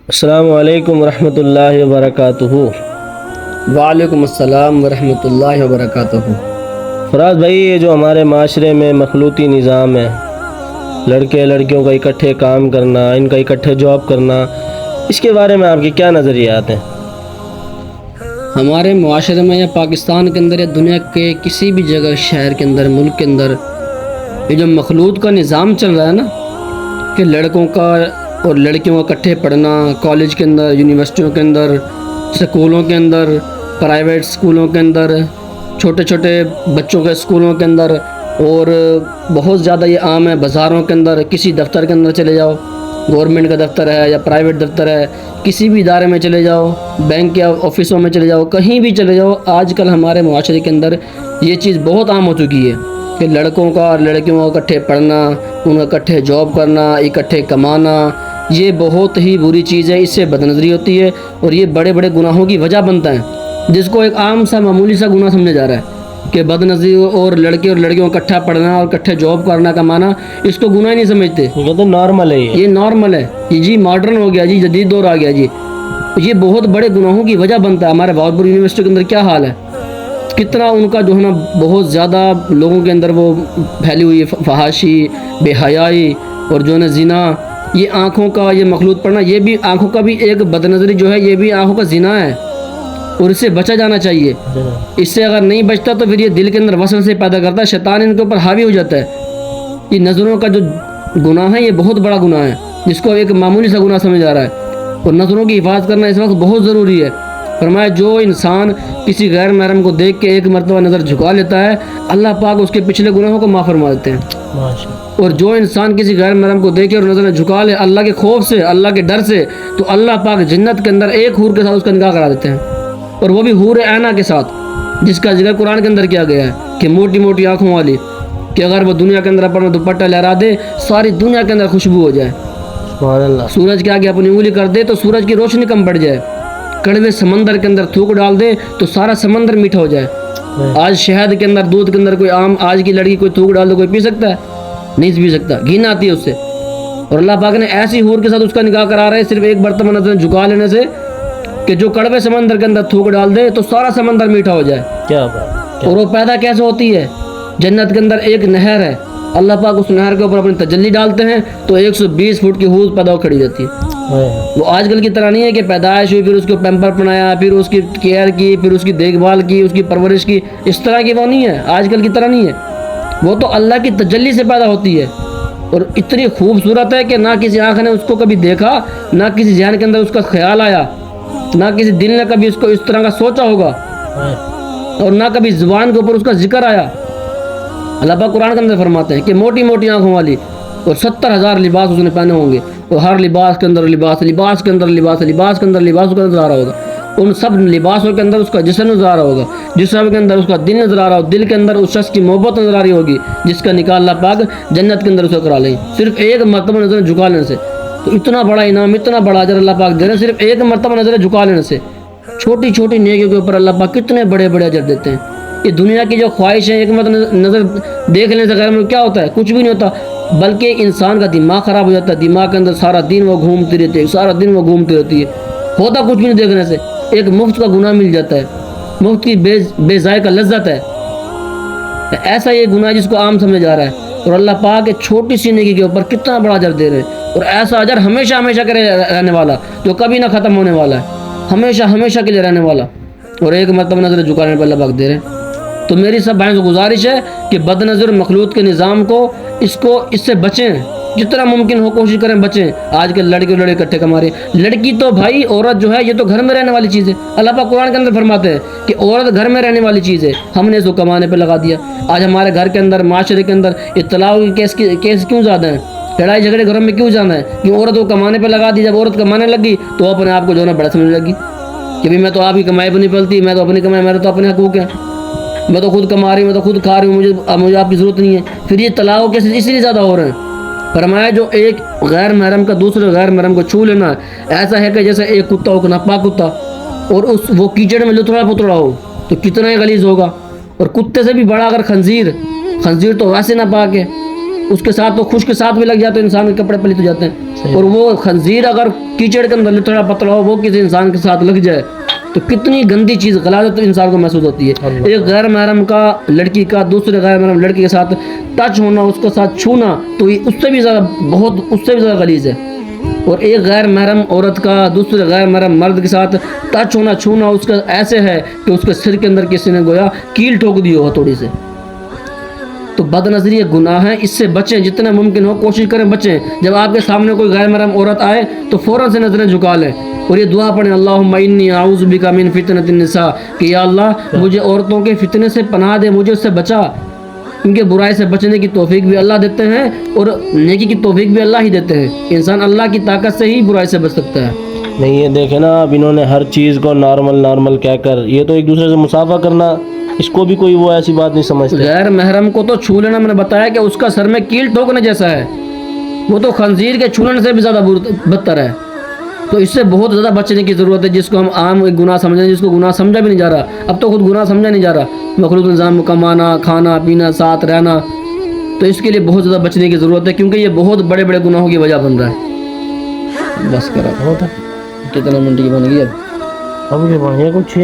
السلام علیکم ورحمۃ اللہ وبرکاتہ۔ وعلیکم السلام ورحمۃ اللہ وبرکاتہ۔ فراز بھائی، یہ جو ہمارے معاشرے میں مخلوطی نظام ہے، لڑکے لڑکیوں کا اکٹھے کام کرنا، ان کا اکٹھے جاب کرنا، اس کے بارے میں آپ کے کیا نظریات ہیں؟ ہمارے معاشرے میں یا پاکستان کے اندر یا دنیا کے کسی بھی جگہ، شہر کے اندر، ملک کے اندر، یہ جو مخلوط کا نظام چل رہا ہے نا، کہ لڑکوں کا اور لڑکیوں کا اکٹھے پڑھنا، کالج کے اندر، یونیورسٹیوں کے اندر، سکولوں کے اندر، پرائیویٹ سکولوں کے اندر، چھوٹے چھوٹے بچوں کے سکولوں کے اندر، اور بہت زیادہ یہ عام ہے بازاروں کے اندر، کسی دفتر کے اندر چلے جاؤ، گورنمنٹ کا دفتر ہے یا پرائیویٹ دفتر ہے، کسی بھی ادارے میں چلے جاؤ، بینک یا آفسوں میں چلے جاؤ، کہیں بھی چلے جاؤ، آج کل ہمارے معاشرے کے اندر یہ چیز بہت عام ہو چکی ہے کہ لڑکوں کا اور لڑکیوں کا اکٹھے پڑھنا، ان کا اکٹھے جاب کرنا، اکٹھے کمانا، یہ بہت ہی بری چیز ہے۔ اس سے بدنظری ہوتی ہے اور یہ بڑے بڑے گناہوں کی وجہ بنتا ہے، جس کو ایک عام سا معمولی سا گناہ سمجھا جا رہا ہے کہ بدنظری اور لڑکے اور لڑکیوں کا اکٹھا پڑھنا اور اکٹھے جاب کرنا، کمانا، اس کو گناہ ہی نہیں سمجھتے۔ یہ تو نارمل ہے، یہ نارمل ہے، یہ جی ماڈرن ہو گیا، جی جدید دور آ گیا جی، یہ بہت بڑے گناہوں کی وجہ بنتا ہے۔ ہمارے بہت بڑی یونیورسٹی کے اندر کیا حال ہے، کتنا ان کا جو ہے نا بہت زیادہ لوگوں کے اندر وہ پھیلی ہوئی ہے، فحاشی، بے حیائی اور جو ہے نا زنا، یہ آنکھوں کا یہ مخلوط پڑنا، یہ بھی آنکھوں کا بھی ایک بدنظری جو ہے، یہ بھی آنکھوں کا زنا ہے اور اس سے بچا جانا چاہیے۔ اس سے اگر نہیں بچتا تو پھر یہ دل کے اندر وسوسے پیدا کرتا ہے، شیطان ان کے اوپر حاوی ہو جاتا ہے۔ یہ نظروں کا جو گناہ ہے، یہ بہت بڑا گناہ ہے، جس کو ایک معمولی سا گناہ سمجھا رہا ہے، اور نظروں کی حفاظت کرنا اس وقت بہت ضروری ہے۔ فرمایا جو انسان کسی غیر محرم کو دیکھ کے ایک مرتبہ نظر جھکا لیتا ہے، اللہ پاک اس کے پچھلے گناہوں کو معاف فرما دیتے ہیں۔ اور جو انسان کسی غیر محرم کو دیکھے اور نظر جھکا لے اللہ کے خوف سے، اللہ کے ڈر سے، تو اللہ پاک جنت کے اندر ایک حور کے ساتھ اس کا نکاح کرا دیتے ہیں، اور وہ بھی حور عینہ کے ساتھ، جس کا ذکر قرآن کے اندر کیا گیا ہے کہ موٹی موٹی آنکھوں والی، کہ اگر وہ دنیا کے اندر اپنا دوپٹہ لہرا دے، ساری دنیا کے اندر خوشبو ہو جائے۔ سبحان اللہ۔ سورج کے آگے اپنی انگلی کر دے تو سورج کی روشنی کم پڑ جائے، کڑوے سمندر کے اندر تھوک ڈال دے تو سارا سمندر میٹھا ہو جائے۔ آج شہد کے اندر، دودھ کے اندر کوئی عام آج کی لڑکی کوئی تھوک ڈال دے، کوئی پی سکتا ہے؟ نہیں پی سکتا، گھن آتی ہے اس سے۔ اور اللہ پاک نے ایسی حور کے ساتھ اس کا نکاح کرا رہے صرف ایک مرتبہ نظر جھکا لینے سے، کہ جو کڑوے سمندر کے اندر تھوک ڈال دے تو سارا سمندر میٹھا ہو جائے۔ کیا بات! اور وہ پیدا کیسے ہوتی ہے؟ جنت کے اندر ایک نہر ہے، اللہ پاک اس نہر کے اوپر اپنی تجلی ڈالتے ہیں تو 120 فٹ کی حوض پیدا ہو کھڑی رہتی ہے۔ وہ آج کل کی طرح نہیں ہے کہ پیدائش ہوئی، پھر اس کو پیمپر پہنایا، پھر اس کی کیئر کی، پھر اس کی دیکھ بھال کی، اس کی پرورش کی، اس طرح کی وہ نہیں ہے، آج کل کی طرح نہیں ہے۔ وہ تو اللہ کی تجلی سے پیدا ہوتی ہے، اور اتنی خوبصورت ہے کہ نہ کسی آنکھ نے اس کو کبھی دیکھا، نہ کسی ذہن کے اندر اس کا خیال آیا، نہ کسی دل نے کبھی اس کو اس طرح کا سوچا ہوگا، اور نہ کبھی زبان کے اوپر اس کا ذکر آیا۔ اللہ پاک قرآن کے اندر فرماتے ہیں کہ موٹی موٹی آنکھوں والی، اور 70,000 لباس اس نے پہنے ہوں گے، اور ہر لباس کے اندر لباس، لباس کے اندر لباس، لباس کے اندر لباس کا نظر آ رہا ہوگا، ان سب لباسوں کے اندر اس کا جسم نظر آ رہا ہوگا، جسم کے اندر اس کا دل نظر آ رہا ہوگا، دل کے اندر اس شخص کی محبت نظر آ رہی ہوگی جس کا نکاح اللہ پاک جنت کے اندر اسے کرا لیں، صرف ایک مرتبہ نظر جھکا لینے سے۔ تو اتنا بڑا انعام، اتنا بڑا اجر اللہ پاک دے رہے ہیں صرف ایک مرتبہ نظر جھکا لینے سے۔ چھوٹی چھوٹی نیکیوں کے اوپر اللہ پاک کتنے بڑے بڑے اجر دیتے ہیں۔ یہ دنیا کی جو خواہش ہے، ایک مرتبہ نظر دیکھ لینے سے غیر میں کیا ہوتا ہے؟ کچھ بھی نہیں ہوتا، بلکہ انسان کا دماغ خراب ہو جاتا ہے، دماغ کے اندر سارا دن وہ گھومتی رہتی ہے، سارا دن وہ گھومتی رہتی ہے، ہوتا کچھ بھی نہیں دیکھنے سے، ایک مفت کا گناہ مل جاتا ہے، مفت کی بے ذائقہ لذت ہے۔ ایسا یہ گناہ جس کو عام سمجھا جا رہا ہے، اور اللہ پاک چھوٹی سی نیکی کے اوپر کتنا بڑا اجر دے رہے ہیں، اور ایسا اجر ہمیشہ ہمیشہ کے لیے رہنے والا، جو کبھی نہ ختم ہونے والا ہے، ہمیشہ ہمیشہ کے لیے رہنے والا، اور ایک مرتبہ نظر جھکانے پر اللہ پاک دے رہے ہیں۔ تو میری سب بھائیوں سے گزارش ہے کہ بد نظر مخلوط کے نظام کو اس سے بچیں، جتنا ممکن ہو کوشش کریں بچیں۔ آج کل لڑکے اور لڑکے اکٹھے کما رہے ہیں، لڑکی تو بھائی عورت جو ہے یہ تو گھر میں رہنے والی چیز ہے، اللہ پاک قرآن کے اندر فرماتے ہیں کہ عورت گھر میں رہنے والی چیز ہے، ہم نے اس کو کمانے پہ لگا دیا۔ آج ہمارے گھر کے اندر، معاشرے کے اندر اطلاع کے کیس کیوں زیادہ ہیں، لڑائی جھگڑے گھروں میں کیوں جانا ہے؟ کہ عورت کو کمانے پہ لگا دی، جب عورت کمانے لگی تو وہ اپنے آپ کو جو ہے نا بڑا سمجھنے لگی کہ میں تو آپ کی کمائی پہ نہیں پلتی، میں تو اپنی کمائی، میرے تو اپنے حقوق ہیں، میں تو خود کما رہی ہوں، میں تو خود کھا رہی ہوں، مجھے آپ کی ضرورت نہیں ہے۔ پھر یہ طلاق کے کیسز اس لیے زیادہ ہو رہے ہیں۔ فرمایا جو ایک غیر محرم کا دوسرے غیر محرم کو چھو لینا ایسا ہے کہ جیسے ایک کتا ہو، ناپاک کتا، اور وہ کیچڑ میں لتڑا پتڑا ہو تو کتنا ہی غلیظ ہوگا۔ اور کتے سے بھی بڑا اگر خنزیر تو ویسے ناپاک ہے، اس کے ساتھ تو خشک کے ساتھ بھی لگ جاتے ہیں، انسان کے کپڑے پلیت ہو جاتے ہیں. اور وہ خنزیر اگر کیچڑ کے اندر لتڑا پتڑا ہو، وہ کسی انسان کے ساتھ لگ جائے تو کتنی گندی چیز غلاظت انسان کو محسوس ہوتی ہے. ایک غیر محرم کا لڑکی کا دوسرے غیر محرم لڑکی کے ساتھ ٹچ ہونا، اس کے ساتھ چھونا، تو یہ اس سے بھی زیادہ غلیظ ہے. اور ایک غیر محرم عورت کا دوسرے غیر محرم مرد کے ساتھ ٹچ ہونا، چھونا، اس کا ایسے ہے کہ اس کے سر کے اندر کسی نے گویا کیل ٹھوک دی ہو تھوڑی سے. تو بد نظری ایک گناہ ہے، اس سے بچیں، جتنا ممکن ہو کوشش کریں بچیں. جب آپ کے سامنے کوئی غیر محرم عورت آئے تو فوراً سے نظریں جھکا لیں اور یہ دعا پڑھیں، اللہم انی اعوذ بک من فتنۃ النساء، کہ یا اللہ مجھے عورتوں کے فتنے سے پناہ دے، مجھے اس سے بچا. کیونکہ برائی سے بچنے کی توفیق بھی اللہ دیتے ہیں اور نیکی کی توفیق بھی اللہ ہی دیتے ہیں. انسان اللہ کی طاقت سے ہی برائی سے بچ سکتا ہے. نہیں یہ دیکھیں نا، اب انہوں نے ہر چیز کو نارمل کہہ کر، یہ تو ایک دوسرے سے مصافحہ کرنا، اس کو بھی کوئی وہ ایسی بات نہیں سمجھتے. غیر محرم کو تو چھو لینا، میں نے بتایا کہ اس کا سر میں کیل ٹھوکنے جیسا ہے، وہ تو خنزیر کے چھونے سے بھی زیادہ بدتر ہے. تو اس سے بہت زیادہ بچنے کی ضرورت ہے، جس کو ہم عام ایک گناہ سمجھیں، جس کو گناہ سمجھا بھی نہیں جا رہا. اب تو خود گناہ سمجھا نہیں جا رہا، مخلوط نظام میں کمانا، کھانا پینا، ساتھ رہنا. تو اس کے لیے بہت زیادہ بچنے کی ضرورت ہے، کیونکہ یہ بہت بڑے بڑے گناہوں کی وجہ بن رہا ہے. بس کرا کتنا منٹ کی بن گئی اب یہ کچھ